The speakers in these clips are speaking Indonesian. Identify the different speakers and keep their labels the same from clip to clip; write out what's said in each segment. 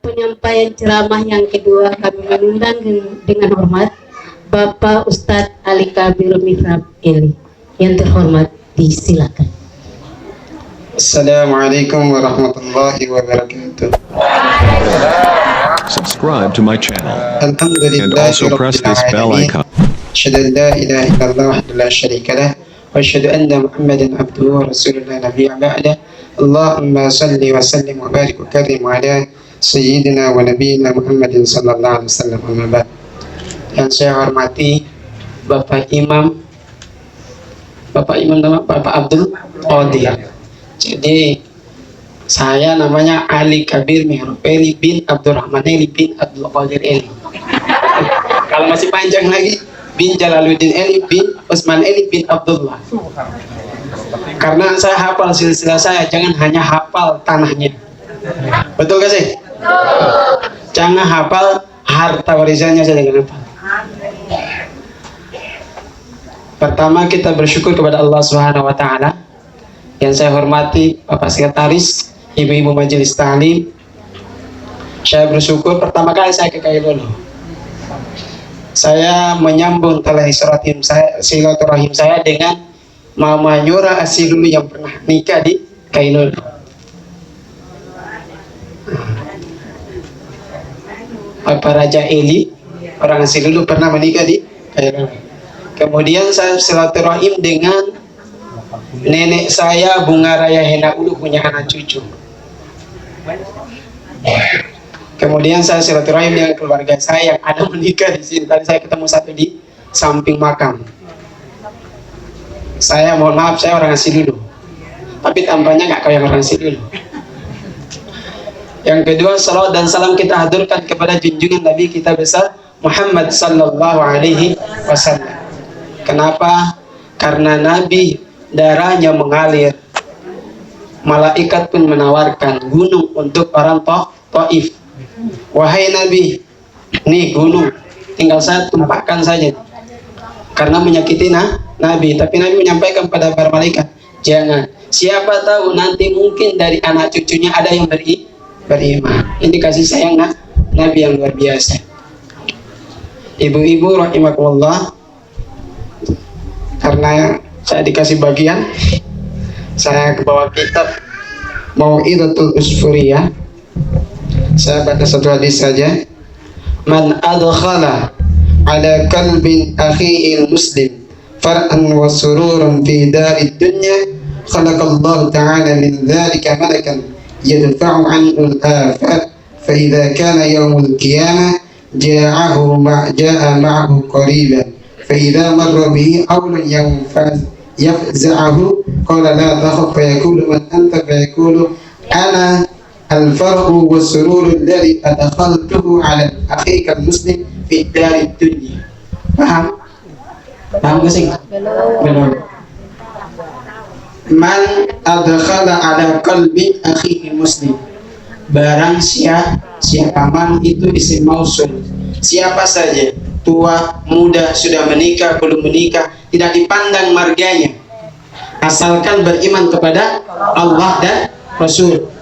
Speaker 1: penyampaian ceramah yang kedua kami mengundang dengan hormat Bapak Ustadz Ali Kabir Mihrab Eli. Yang terhormat, disilakan.
Speaker 2: Assalamualaikum warahmatullahi wabarakatuh.
Speaker 3: Subscribe to my channel and
Speaker 2: Alhamdulillah
Speaker 3: also press this bell icon.
Speaker 2: Asyhadu an la ilaha illallah wahdahu la syarika lah wa asyhadu anna Muhammadan abduhu wa rasuluhu la nabiyya ba'da. Allahumma salli wa sallim wa barik wa karim ala sayyidina wa nabiyyina Muhammadin sallallahu alaihi wasallam. Amma ba'd. Yang saya hormati Bapak Imam nama Bapak Abdul Qadir. Jadi saya namanya Ali Kabir Mihrab Eli bin Abdurrahman Eli bin Abdul Qadir Eli. Kalau masih panjang lagi, bin Jalaluddin Eli bin Utsman Eli bin Abdullah. Karena saya hafal silsilah saya, jangan hanya hafal tanahnya. Betul gak sih? Jangan hafal harta warisannya saja, jangan hafal. Pertama kita bersyukur kepada Allah Subhanahu wa taala. Yang saya hormati Bapak Sekretaris, Ibu-ibu Majelis Ta'lim. Saya bersyukur pertama kali saya ke Kailolo. Saya menyambung silaturahim saya dengan Mama Nyura Asilulu yang pernah nikah di Kailolo. Bapak Raja Eli, orang Asilulu, pernah menikah di Kailolo. Kemudian saya silaturahim dengan nenek saya Bunga Raya Hena Ulu, punya anak cucu. Kemudian saya silaturahim dengan keluarga saya yang ada menikah di sini. Tadi saya ketemu satu di samping makam. Saya mohon maaf, saya orang Asilulu, tapi tampaknya nggak kayak orang Asilulu. Yang kedua, salawat dan salam kita haturkan kepada junjungan Nabi kita besar Muhammad sallallahu alaihi wasallam. Kenapa? Karena Nabi darahnya mengalir. Malaikat pun menawarkan gunung untuk orang Taif. Wahai Nabi, nih gunung, tinggal saya tumpahkan saja. Karena menyakiti Nabi. Tapi Nabi menyampaikan pada para malaikat, jangan. Siapa tahu nanti mungkin dari anak cucunya ada yang beriman. Ini kasih sayang Nabi yang luar biasa. Ibu-ibu rahimakumullah, karena saya dikasih bagian, saya bawa kitab Mau'izatul Usfuriyah. Saya baca satu hadis saja. Man adkhala ala qalbin akhihi muslim far'an wa sururan fi darid dunya khalaqallahu ta'ala min dhalika malakan yadfa'u anhu al-afat fa idza kana yawmul qiyamah ja'a ma'ahu qariban فإذا مر به أول يفزعه قال لا تخف فيقول من أنت فيقول أنا الفرح والسرور الذي أدخلته على أخيك المسلم في الدار الدنيا. Paham? Paham gak sih? Belum. Man adkhala ala qalbi akhihi muslim. Barang siapa man itu isim mausul. Siapa saja, tua, muda, sudah menikah, belum menikah, tidak dipandang marganya, asalkan beriman kepada Allah dan Rasul.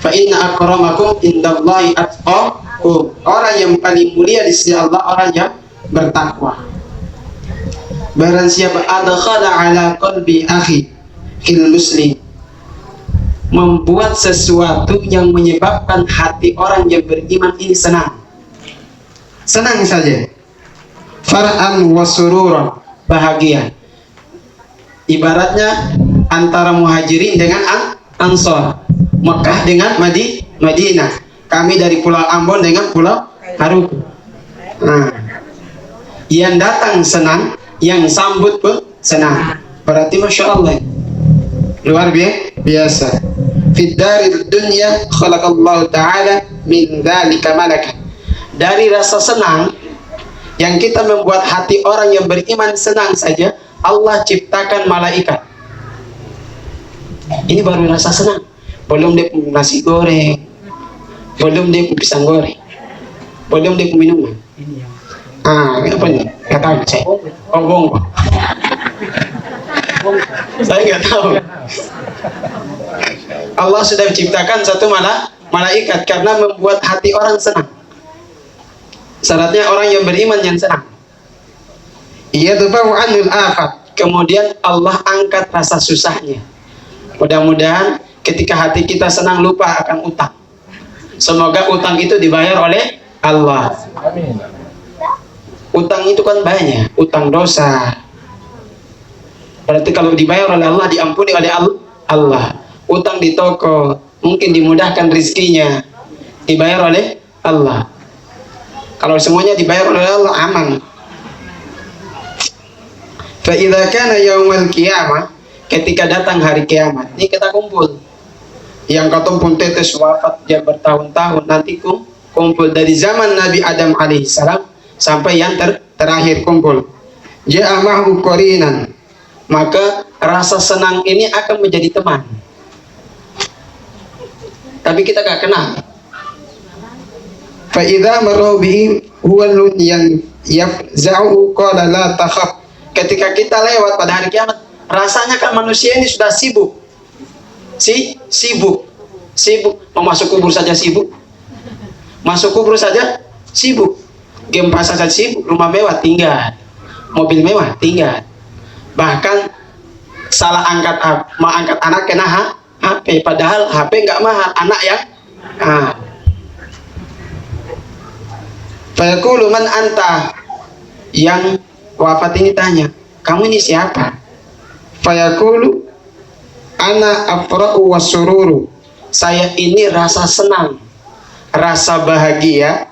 Speaker 2: Fa inna akramakum indallahi atqakum. Orang yang paling mulia di sisi Allah orang yang bertakwa. Barang siapa adkhala ala qalbi akhi fil muslim, membuat sesuatu yang menyebabkan hati orang yang beriman ini senang saja. Far'an wa sururan, bahagia. Ibaratnya antara muhajirin dengan ansor, Mekah dengan Madinah, kami dari Pulau Ambon dengan Pulau Haruku. Yang datang senang, yang sambut pun senang. Berarti Masya Allah, luar biasa. Fid daril dunya khalaqallahu ta'ala min dzalika malakan. Dari rasa senang yang kita membuat hati orang yang beriman senang saja, Allah ciptakan malaikat. Ini baru rasa senang. Belum dia nasi goreng, belum dia pisang goreng, belum dia minuman. Apa nih? Gak tahu saya. Bongbong. Saya nggak tahu. Allah sudah menciptakan satu malaikat karena membuat hati orang senang. Syaratnya orang yang beriman yang senang. Yadfa'u anil afat. Kemudian Allah angkat rasa susahnya. Mudah-mudahan ketika hati kita senang lupa akan utang. Semoga utang itu dibayar oleh Allah.
Speaker 4: Amin.
Speaker 2: Utang itu kan banyak, utang dosa. Berarti kalau dibayar oleh Allah, diampuni oleh Allah. Utang di toko mungkin dimudahkan rizkinya, dibayar oleh Allah. Kalau semuanya dibayar oleh Allah, aman. Fa idza kana yaumul qiyamah, ketika datang hari kiamat, ini kita kumpul. Yang katong pun tetes wafat dia bertahun-tahun, nanti kumpul dari zaman Nabi Adam alaihissalam sampai yang terakhir kumpul. Ja'amahu qarinan, maka rasa senang ini akan menjadi teman. Tapi kita gak kenal. Fa idza marra bihi huwa yang yafza'u qala la takhaf. Ketika kita lewat pada hari kiamat, rasanya kan manusia ini sudah sibuk. Sibuk. Mau masuk kubur saja sibuk. Masuk kubur saja sibuk. Gempa saja sibuk. Rumah mewah tinggal, mobil mewah tinggal. Bahkan salah mau angkat anak kena HP, padahal HP nggak mahal, anak yang fayaqulu man anta, yang wafat ini tanya, kamu ini siapa? Fayaqulu ana afra'u wasururu, saya ini rasa senang, rasa bahagia,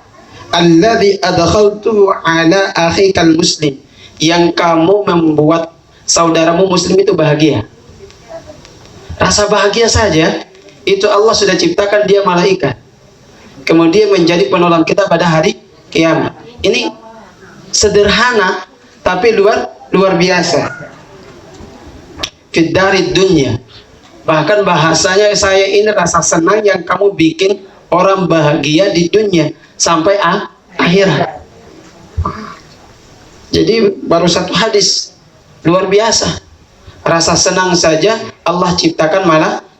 Speaker 2: alladzi adkhaltu ala akhikal muslim, yang kamu membuat saudaramu muslim itu bahagia. Rasa bahagia saja itu Allah sudah ciptakan dia malaikat, kemudian menjadi penolong kita pada hari kiamat. Ini sederhana tapi luar biasa. Fid darid dunya, bahkan bahasanya saya ini rasa senang yang kamu bikin orang bahagia di dunia sampai akhirat. Jadi baru satu hadis luar biasa. Rasa senang saja Allah ciptakan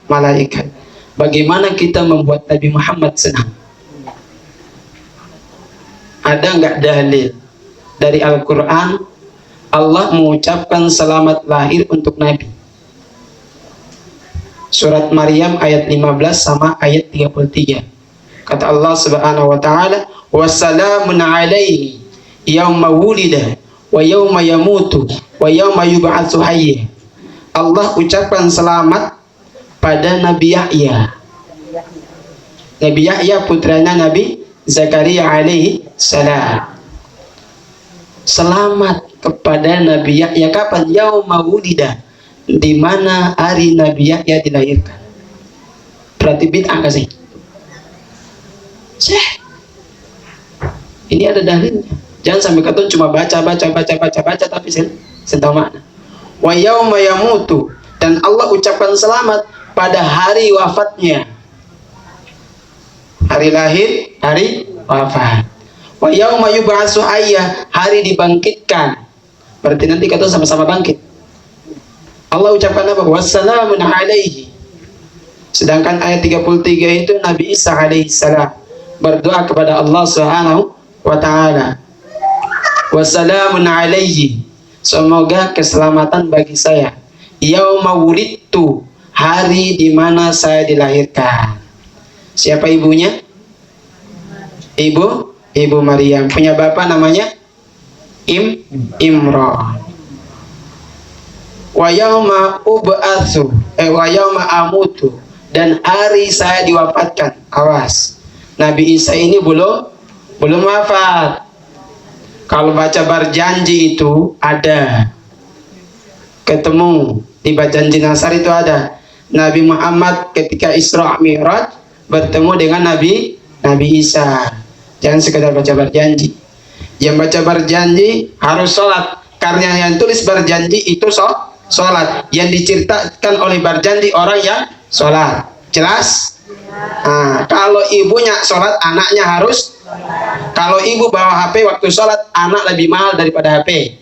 Speaker 2: malaikat. Bagaimana kita membuat Nabi Muhammad senang? Ada nggak dalil dari Al-Quran Allah mengucapkan selamat lahir untuk Nabi? Surat Maryam ayat 15 sama ayat 33. Kata Allah Subhanahu wa taala, "Wassalamun alaihi yauma wulida wa yauma yamutu wa yauma yub'atsu hayya." Allah ucapkan selamat pada Nabi Yahya. Nabi Yahya putranya Nabi Zakaria alaihi salam. Selamat kepada Nabi Yahya kapan? Yauma wulida, di mana hari Nabi Yahya dilahirkan. Berarti bid'ah enggak sih? Ini ada dalilnya. Jangan sampai kata cuma baca tapi sentuh makna. Wa yauma yamutu, dan Allah ucapkan selamat pada hari wafatnya. Hari lahir, hari wafat. Wa yauma yub'atsu hayya, hari dibangkitkan. Berarti nanti kata sama-sama bangkit. Allah ucapkan apa? Wassalamun alaihi. Sedangkan ayat 33 itu Nabi Isa alaihi salam berdoa kepada Allah Subhanahu wa taala. Wassalamun alaihi, semoga keselamatan bagi saya. Yauma wulidtu, hari di mana saya dilahirkan. Siapa ibunya? Ibu Maryam. Punya bapak namanya Imran. Wa yauma ub'atsu wa yauma amutu, dan hari saya diwafatkan. Awas, Nabi Isa ini belum wafat. Kalau baca berjanji itu ada, ketemu di Bajanji Nasar itu ada Nabi Muhammad ketika Isra Mi'raj bertemu dengan Nabi Isa. Jangan sekedar baca berjanji. Yang baca berjanji harus sholat, karena yang tulis berjanji itu sholat. Yang diceritakan oleh berjanji orang yang sholat. Jelas? Nah, kalau ibunya sholat, anaknya harus. Kalau ibu bawa HP waktu sholat, anak lebih mahal daripada HP.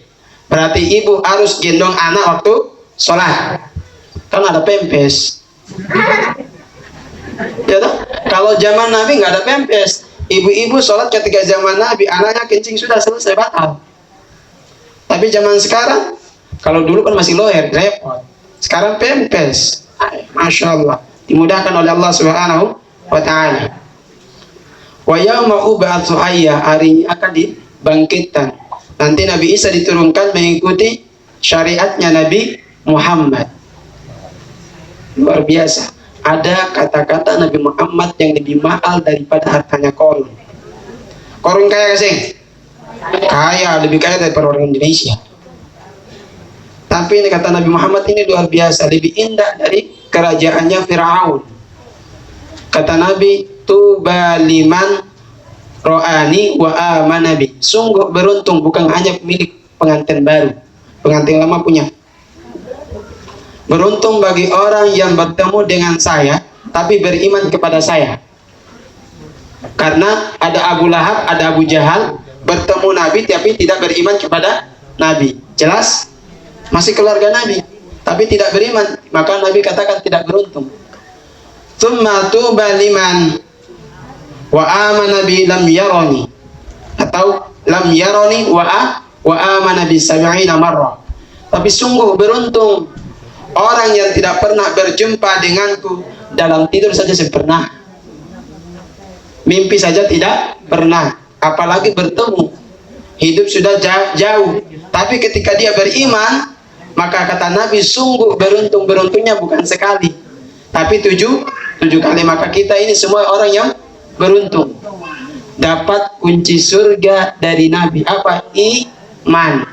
Speaker 2: Berarti ibu harus gendong anak waktu sholat. Kan ada pempes. Ya toh? Kalau zaman Nabi nggak ada pempes. Ibu-ibu sholat ketika zaman Nabi, anaknya kencing sudah selesai batal. Tapi zaman sekarang, kalau dulu kan masih loher, repot. Sekarang pempes. Masya Allah. Dimudahkan oleh Allah Subhanahu wa Ta'ala. Wa yauma ub'atsu hayya, hari ini akan dibangkitkan. Nanti Nabi Isa diturunkan mengikuti syariatnya Nabi Muhammad. Luar biasa. Ada kata-kata Nabi Muhammad yang lebih mahal daripada hartanya korun. Korun kaya sih? Kaya, lebih kaya daripada orang Indonesia. Tapi ini kata Nabi Muhammad ini luar biasa, lebih indah dari kerajaannya Firaun. Kata Nabi, tuba liman ro'ani wa amanabi. Sungguh beruntung, bukan hanya milik pengantin baru, pengantin lama punya. Beruntung bagi orang yang bertemu dengan saya tapi beriman kepada saya. Karena ada Abu Lahab, ada Abu Jahal bertemu Nabi tapi tidak beriman kepada Nabi. Jelas? Masih keluarga Nabi tapi tidak beriman, maka Nabi katakan tidak beruntung. Tsumma tuba liman wa amana bi lam yarani, atau lam yarani wa amana bi 70 marrah. Tapi sungguh beruntung orang yang tidak pernah berjumpa denganku, dalam tidur saja pernah, mimpi saja tidak pernah, apalagi bertemu. Hidup sudah jauh, tapi ketika dia beriman, maka kata Nabi, sungguh beruntung. Beruntungnya bukan sekali, tapi tujuh kali. Maka kita ini semua orang yang beruntung, dapat kunci surga dari Nabi. Apa? Iman.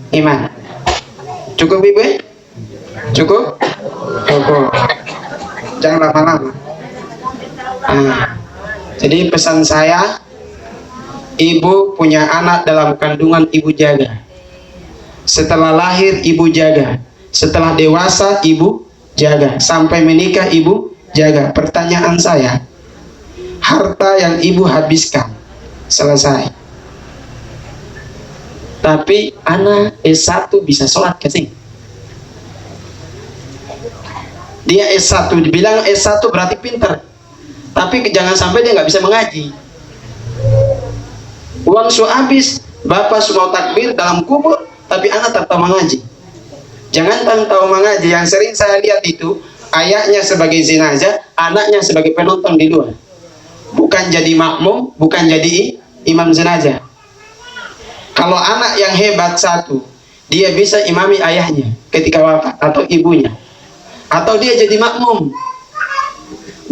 Speaker 2: Iman. Cukup Ibu? Cukup? Cukup. Jangan lama-lama. Jadi pesan saya, ibu punya anak dalam kandungan, ibu jaga. Setelah lahir ibu jaga, setelah dewasa ibu jaga, sampai menikah ibu jaga. Pertanyaan saya, harta yang ibu habiskan selesai, tapi anak S1 bisa sholat ke sini. Dia S1, dibilang S1 berarti pintar, tapi jangan sampai dia nggak bisa mengaji. Uang su habis, bapak semua takbir dalam kubur, tapi anak tak tahu mengaji. Jangan tak tahu mengaji, yang sering saya lihat itu ayahnya sebagai jenazah, anaknya sebagai penonton di luar. Bukan jadi makmum, bukan jadi imam jenazah. Kalau anak yang hebat satu, dia bisa imami ayahnya ketika wafat atau ibunya, atau dia jadi makmum.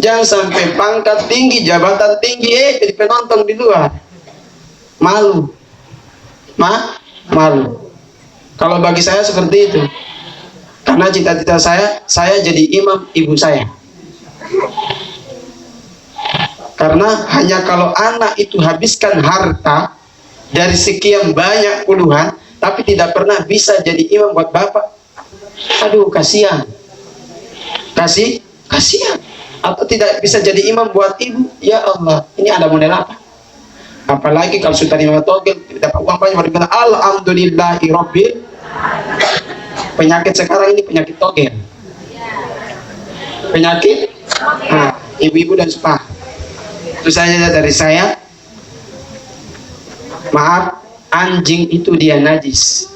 Speaker 2: Jangan sampai pangkat tinggi, jabatan tinggi, jadi penonton di luar. Malu. Malu. Kalau bagi saya seperti itu. Karena cita-cita saya jadi imam ibu saya. Karena hanya kalau anak itu habiskan harta dari sekian banyak puluhan, tapi tidak pernah bisa jadi imam buat bapak. Aduh, kasihan. Kasihan. Atau tidak bisa jadi imam buat ibu. Ya Allah, ini ada model apa? Apalagi kalau sudah terima togel, dapat uang banyak, baru bilang alhamdulillahi rabbil. Penyakit sekarang ini penyakit togel. Penyakit ibu-ibu dan supa. Itu saja dari saya. Maaf, anjing itu dia najis,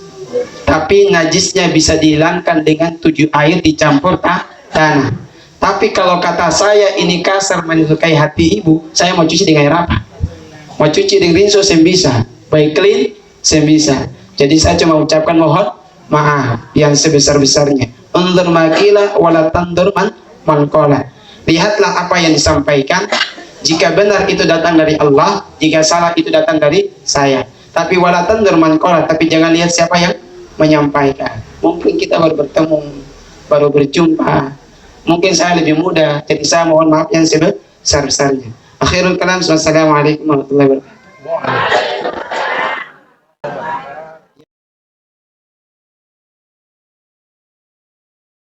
Speaker 2: tapi najisnya bisa dihilangkan dengan 7 air dicampur tanah. Tapi kalau kata saya ini kasar menyukai hati ibu, saya mau cuci dengan air apa? Mau cuci dengan rinso saya bisa, baik clean saya bisa. Jadi saya cuma ucapkan mohon maaf yang sebesar-besarnya. Undur makila wala tandur man qala. Lihatlah apa yang disampaikan. Jika benar itu datang dari Allah, jika salah itu datang dari saya. Tapi wala tandur man qala, tapi jangan lihat siapa yang menyampaikan. Mungkin kita baru bertemu, baru berjumpa. Mungkin saya lebih muda, jadi saya mohon maaf yang sebesar-besarnya. Akhirul kalam, wassalamualaikum warahmatullahi wabarakatuh.